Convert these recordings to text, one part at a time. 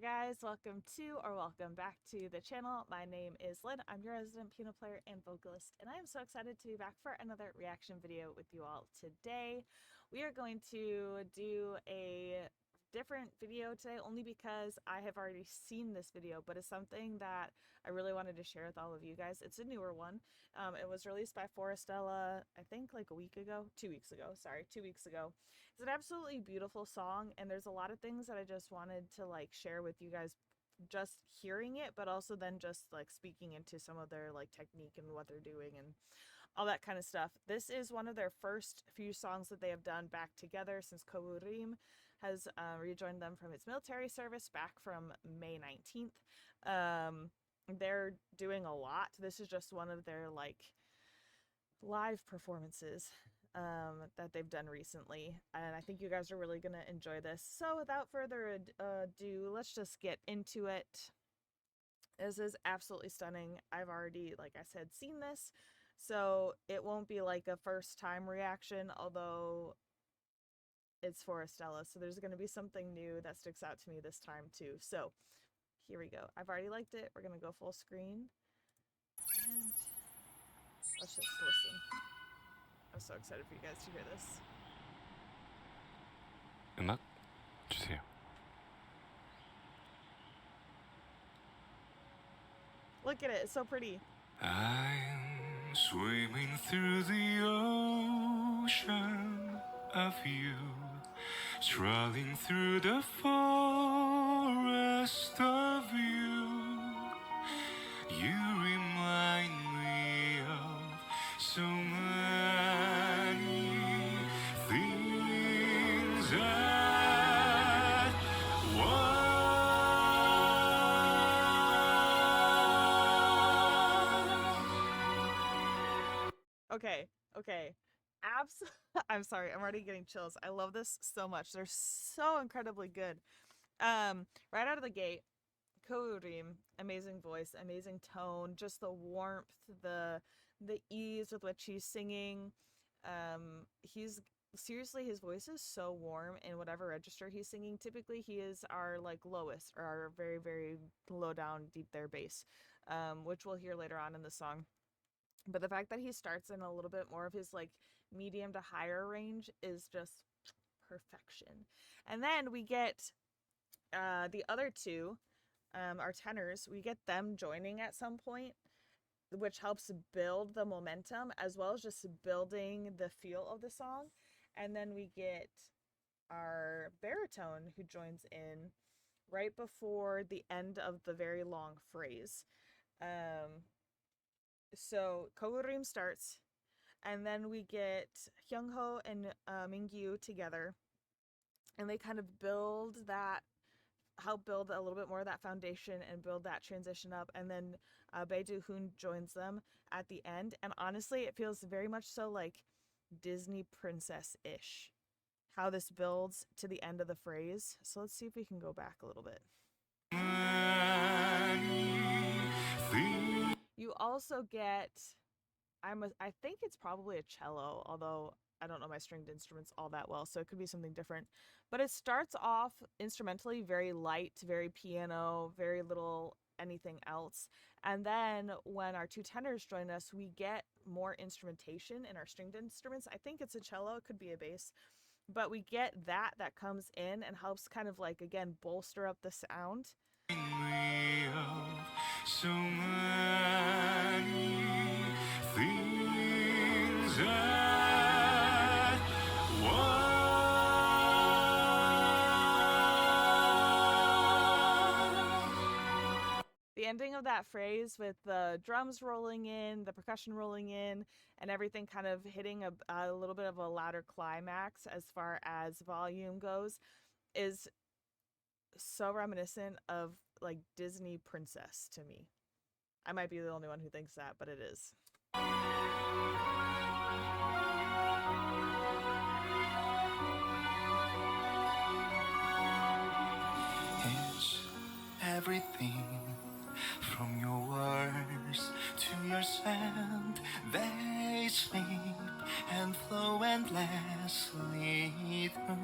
Hi guys, welcome back to the channel. My name is Lynn. I'm your resident piano player and vocalist, and I am so excited to be back for another reaction video with you all today. We are going to do a different video today only because I have already seen this video, but it's something that I really wanted to share with all of you guys. It's a newer one. It was released by Forestella, I think like a week ago, 2 weeks ago, sorry, 2 weeks ago. It's an absolutely beautiful song, and there's a lot of things that I just wanted to like share with you guys just hearing it, but also then just like speaking into some of their like technique and what they're doing and all that kind of stuff. This is one of their first few songs that they have done back together since Kovurim has rejoined them from its military service back from May 19th. They're doing a lot. This is just one of their like live performances that they've done recently, and I think you guys are really gonna enjoy this. So without further ado, let's just get into it. This is absolutely stunning. I've already, like I said, seen this, so it won't be like a first time reaction, although it's Forestella, so there's going to be something new that sticks out to me this time too. So here we go. I've already liked it. We're going to go full screen and let's just listen. I'm so excited for you guys to hear this. 음악 주세요. Look at it. It's so pretty. I'm swimming through the ocean of you, strolling through the forest of you. You remind me of so many things I want. Okay. I'm sorry. I'm already getting chills. I love this so much. They're so incredibly good. Right out of the gate, Kourim, amazing voice, amazing tone, just the warmth, the ease with which he's singing. He's seriously, his voice is so warm in whatever register he's singing. Typically, he is our like lowest or our very, very low down, deep there bass, which we'll hear later on in the song. But the fact that he starts in a little bit more of his like medium to higher range is just perfection. And then we get the other two, our tenors, we get them joining at some point, which helps build the momentum as well as just building the feel of the song. And then we get our baritone who joins in right before the end of the very long phrase. So Kogurim starts, and then we get Hyungho and Mingyu together, and they kind of help build a little bit more of that foundation and build that transition up, and then Bae-do Hoon joins them at the end, and honestly, it feels very much so like Disney princess-ish, how this builds to the end of the phrase. So let's see if we can go back a little bit. You also get, I think it's probably a cello, although I don't know my stringed instruments all that well, so it could be something different. But it starts off instrumentally very light, very piano, very little anything else. And then when our two tenors join us, we get more instrumentation in our stringed instruments. I think it's a cello, it could be a bass. But we get that comes in and helps kind of like, again, bolster up the sound. So many things I want. The ending of that phrase with the drums rolling in, the percussion rolling in, and everything kind of hitting a little bit of a louder climax as far as volume goes is so reminiscent of like Disney princess to me. I might be the only one who thinks that, but it is. It's everything from your words to your sound. They sleep and flow endlessly through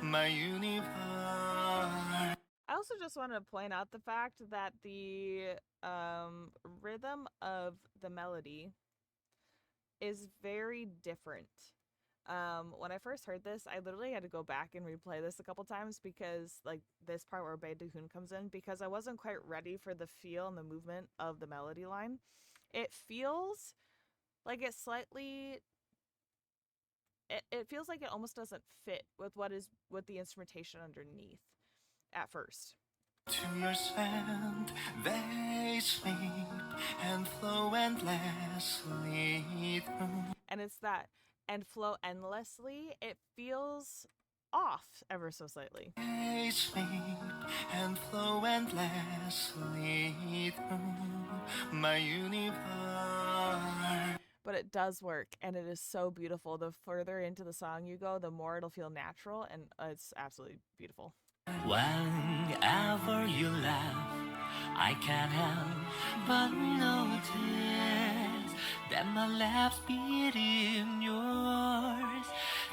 my universe. I also just want to point out the fact that the rhythm of the melody is very different. When I first heard this, I literally had to go back and replay this a couple times because, like, this part where Bae Doo-hoon comes in, because I wasn't quite ready for the feel and the movement of the melody line. It feels like it slightly. It feels like it almost doesn't fit with the instrumentation underneath at first. To your sand, they sleep and flow endlessly through. And it's that and flow endlessly. It feels off ever so slightly. They sleep and flow endlessly through my universe. But it does work, and it is so beautiful. The further into the song you go, the more it'll feel natural, and it's absolutely beautiful. Whenever you laugh, I can't help but notice that my laugh's beat in yours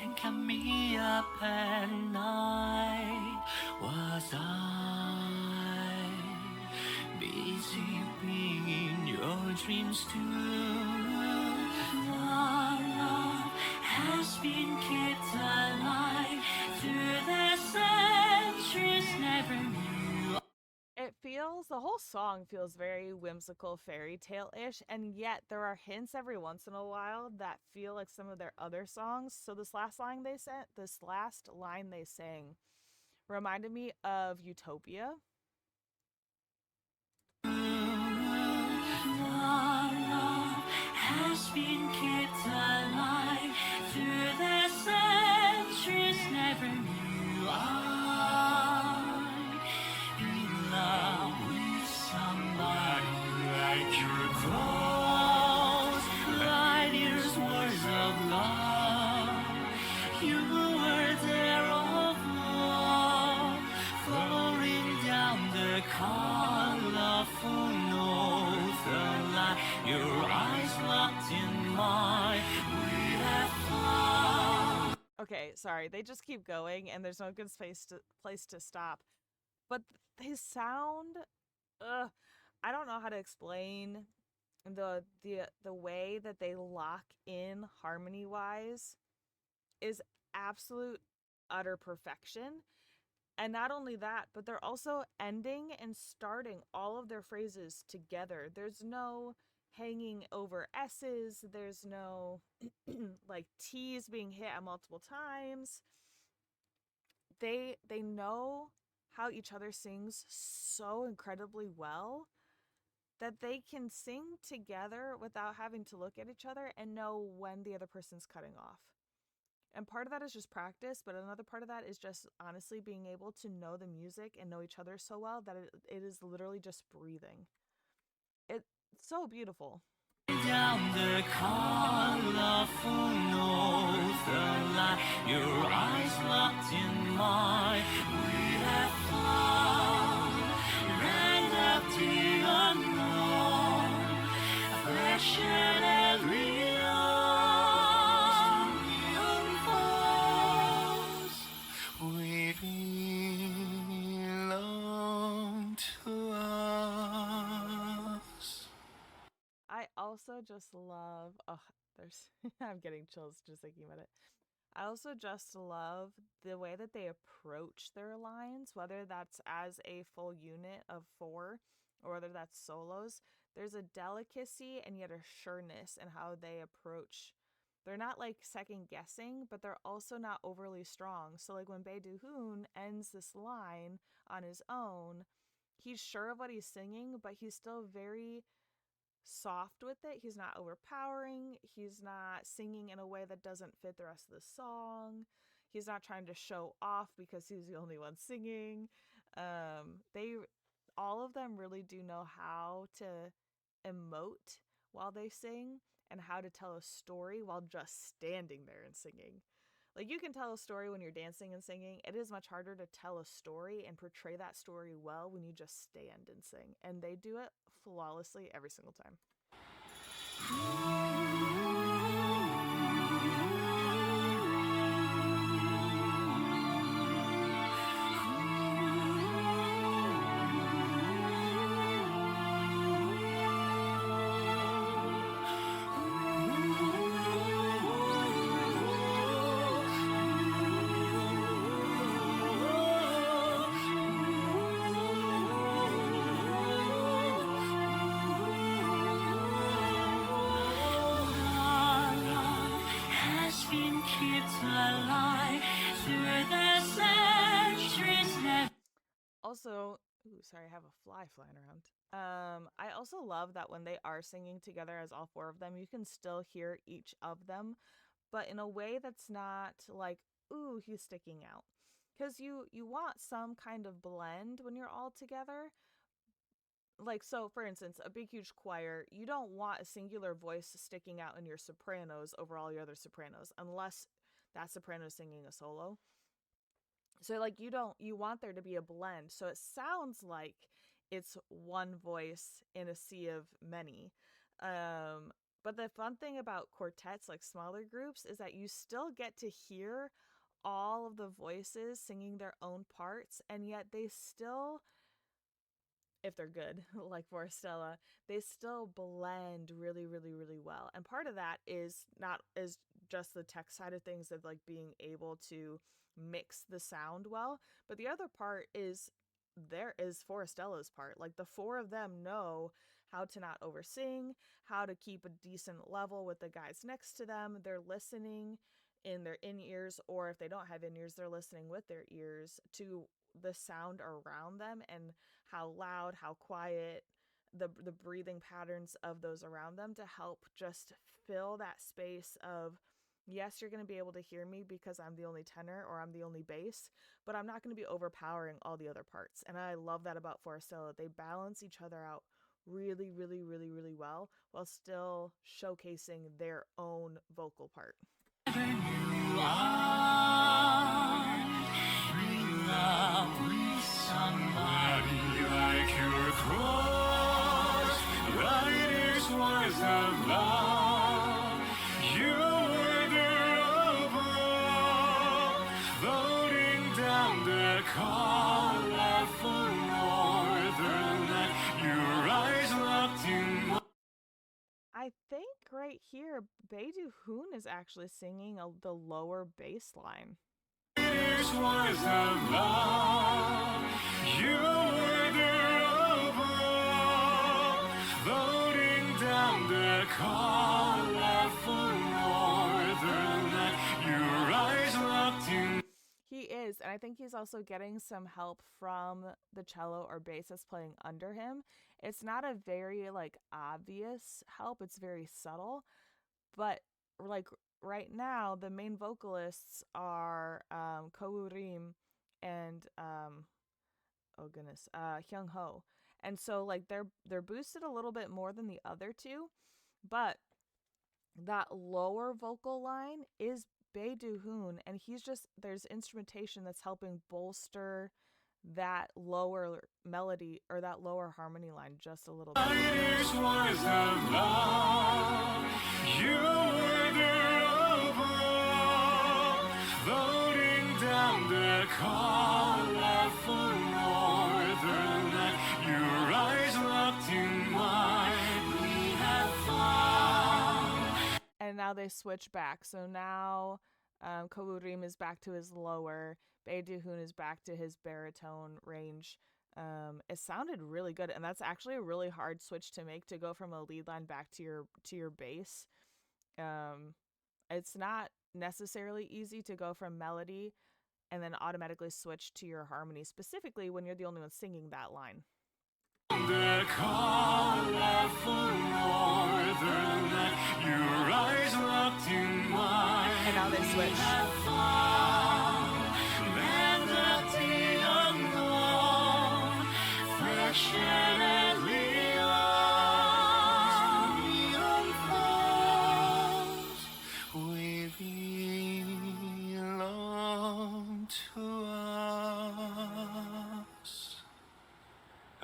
and kept me up at night. Was I busy being in your dreams too? Our love has been kept alive through the centuries, never knew. The whole song feels very whimsical, fairy tale-ish, and yet there are hints every once in a while that feel like some of their other songs. So this last line they sang reminded me of Utopia. Our love has been kept alive through the centuries, never knew I'd be in love with somebody like your close light years words of love. You were there of love, flowing down the colorful notes, the light, your eyes locked in mine. We have found. Okay, sorry, they just keep going, and there's no good place to stop. But they sound, I don't know how to explain the way that they lock in harmony wise is absolute utter perfection. And not only that, but they're also ending and starting all of their phrases together. There's no hanging over S's, there's no like T's being hit at multiple times. They know how each other sings so incredibly well that they can sing together without having to look at each other and know when the other person's cutting off. And part of that is just practice, but another part of that is just honestly being able to know the music and know each other so well that it is literally just breathing. It's so beautiful. Down the colorful notes, the light, your eyes locked in mine. We have found, rang up the unknown, affection and unfolds. We belong to us. I also just love, oh, there's, I'm getting chills just thinking about it. I also just love the way that they approach their lines, whether that's as a full unit of four or whether that's solos. There's a delicacy and yet a sureness in how they approach. They're not like second guessing, but they're also not overly strong. So, like when Bae Doo-hoon ends this line on his own, he's sure of what he's singing, but he's still very soft with it. He's not overpowering. He's not singing in a way that doesn't fit the rest of the song. He's not trying to show off because he's the only one singing. They all of them really do know how to emote while they sing and how to tell a story while just standing there and singing. Like, you can tell a story when you're dancing and singing. It is much harder to tell a story and portray that story well when you just stand and sing. And they do it flawlessly every single time. also, ooh, sorry, I have a fly flying around. I also love that when they are singing together as all four of them, you can still hear each of them, but in a way that's not like, ooh, he's sticking out. Because you want some kind of blend when you're all together. Like, so for instance, a big huge choir, you don't want a singular voice sticking out in your sopranos over all your other sopranos unless that soprano is singing a solo. So like you want there to be a blend. So it sounds like it's one voice in a sea of many. Um but the fun thing about quartets, like smaller groups, is that you still get to hear all of the voices singing their own parts, and yet they still, if they're good, like Forestella, they still blend really, really, really well. And part of that is just the tech side of things, of like being able to mix the sound well, but the other part is there is Forestella's part. Like the four of them know how to not oversing, how to keep a decent level with the guys next to them. They're listening in their in ears, or if they don't have in ears, they're listening with their ears to the sound around them and how loud, how quiet, the breathing patterns of those around them, to help just fill that space of, yes, you're going to be able to hear me because I'm the only tenor or I'm the only bass, but I'm not going to be overpowering all the other parts. And I love that about Forestella. They balance each other out really, really, really, really well while still showcasing their own vocal part. Somebody like your cross, riders was of love. You were there above, floating down the colorful northern light. Your eyes locked in mine. I think right here, Beidou Hoon is actually singing the lower bass line. Riders was of love. You were there above, floating down the colorful northern light. Your eyes locked in. He is, and I think he's also getting some help from the cello or bass that's playing under him. It's not a very like obvious help, it's very subtle, but like right now the main vocalists are Kourim and oh goodness, Hyung Ho. And so like they're boosted a little bit more than the other two, but that lower vocal line is Beidou Hoon, and he's just, there's instrumentation that's helping bolster that lower melody or that lower harmony line just a little bit. Riders was of love. You were there above, floating down the colorful northern light. Your eyes locked in mine. We have found. And now they switch back. So now Kourim is back to his lower, Beidou Hoon is back to his baritone range. It sounded really good, and that's actually a really hard switch to make, to go from a lead line back to your bass. It's not necessarily easy to go from melody and then automatically switch to your harmony, specifically when you're the only one singing that line. The colorful northern light, your eyes locked in mine. And now they switch. Land of the unknown, passionately unfold. We belong to us.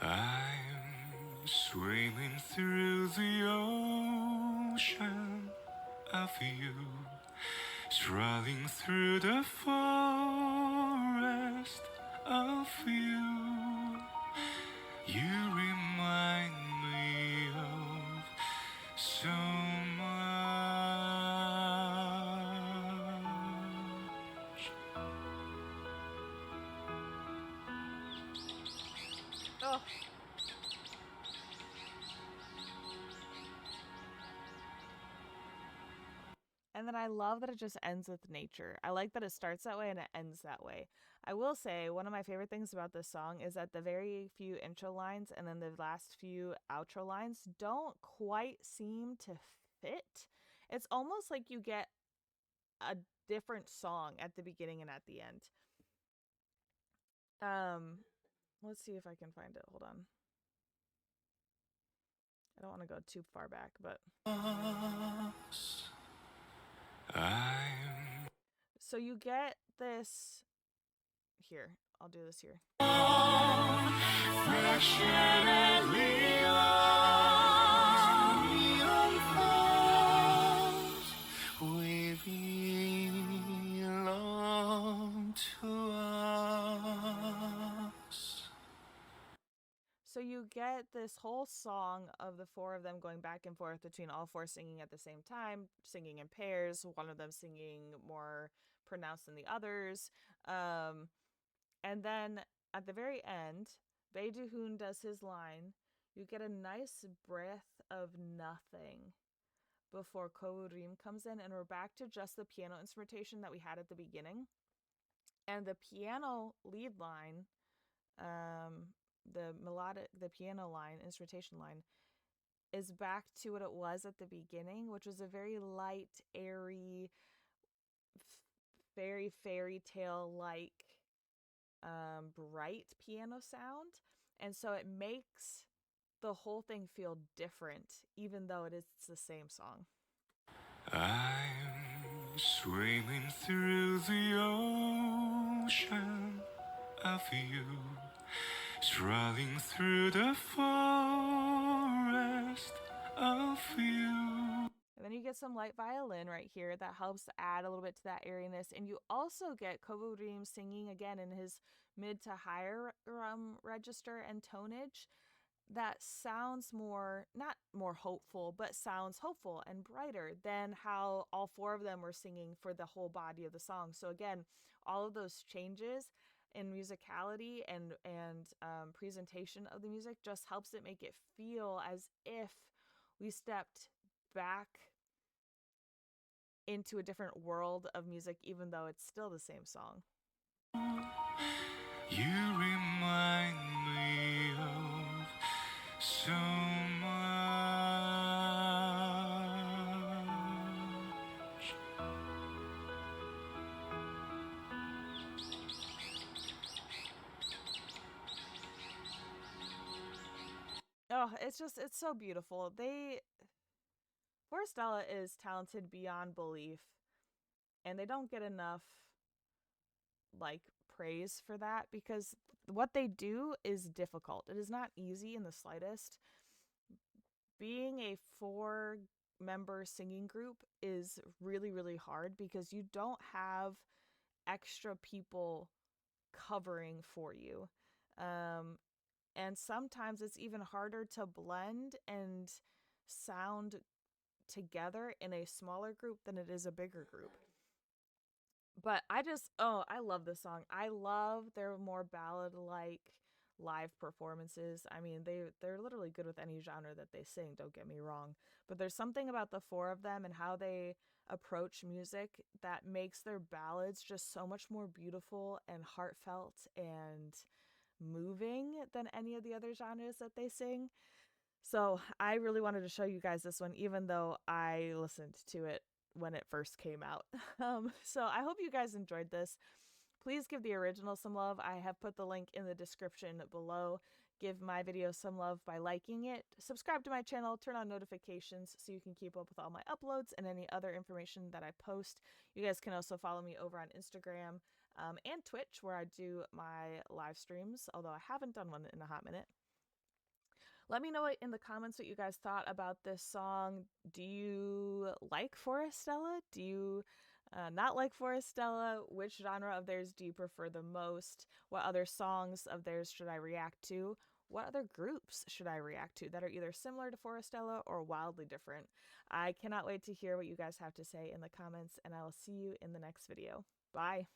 I'm swimming through the ocean of you, strolling through the forest of you. You remind me of so much. Oh. And then I love that it just ends with nature. I like that it starts that way and it ends that way. I will say one of my favorite things about this song is that the very few intro lines and then the last few outro lines don't quite seem to fit. It's almost like you get a different song at the beginning and at the end. Um, let's see if I can find it. Hold on. I don't want to go too far back, but so you get this here. I'll do this here. We belong to us. So you get this whole song of the four of them going back and forth between all four singing at the same time, singing in pairs, one of them singing more pronounced than the others. And then at the very end, Bae Hoon does his line. You get a nice breath of nothing before Ko Rim comes in, and we're back to just the piano instrumentation that we had at the beginning. And the piano lead line, the piano line, instrumentation line, is back to what it was at the beginning, which was a very light, airy, very fairy tale like, bright piano sound. And so it makes the whole thing feel different, even though it is the same song. I'm swimming through the ocean of you, strolling through the forest of you. And then you get some light violin right here that helps add a little bit to that airiness. And you also get Ko Rim singing again in his mid to higher register and tonage that sounds more, not more hopeful, but sounds hopeful and brighter than how all four of them were singing for the whole body of the song. So again, all of those changes in musicality and presentation of the music just helps it make it feel as if we stepped back into a different world of music, even though it's still the same song. You remind me of so much. Oh, it's so beautiful. Forestella is talented beyond belief, and they don't get enough like praise for that because what they do is difficult. It is not easy in the slightest. Being a four-member singing group is really, really hard because you don't have extra people covering for you. And sometimes it's even harder to blend and sound together in a smaller group than it is a bigger group. But I love this song. I love their more ballad like live performances. I mean, they're literally good with any genre that they sing, don't get me wrong. But there's something about the four of them and how they approach music that makes their ballads just so much more beautiful and heartfelt and moving than any of the other genres that they sing. So I really wanted to show you guys this one, even though I listened to it when it first came out. So I hope you guys enjoyed this. Please give the original some love. I have put the link in the description below. Give my video some love by liking it. Subscribe to my channel, turn on notifications so you can keep up with all my uploads and any other information that I post. You guys can also follow me over on Instagram and Twitch, where I do my live streams, although I haven't done one in a hot minute. Let me know in the comments what you guys thought about this song. Do you like Forestella? Do you not like Forestella? Which genre of theirs do you prefer the most? What other songs of theirs should I react to? What other groups should I react to that are either similar to Forestella or wildly different? I cannot wait to hear what you guys have to say in the comments, and I will see you in the next video. Bye!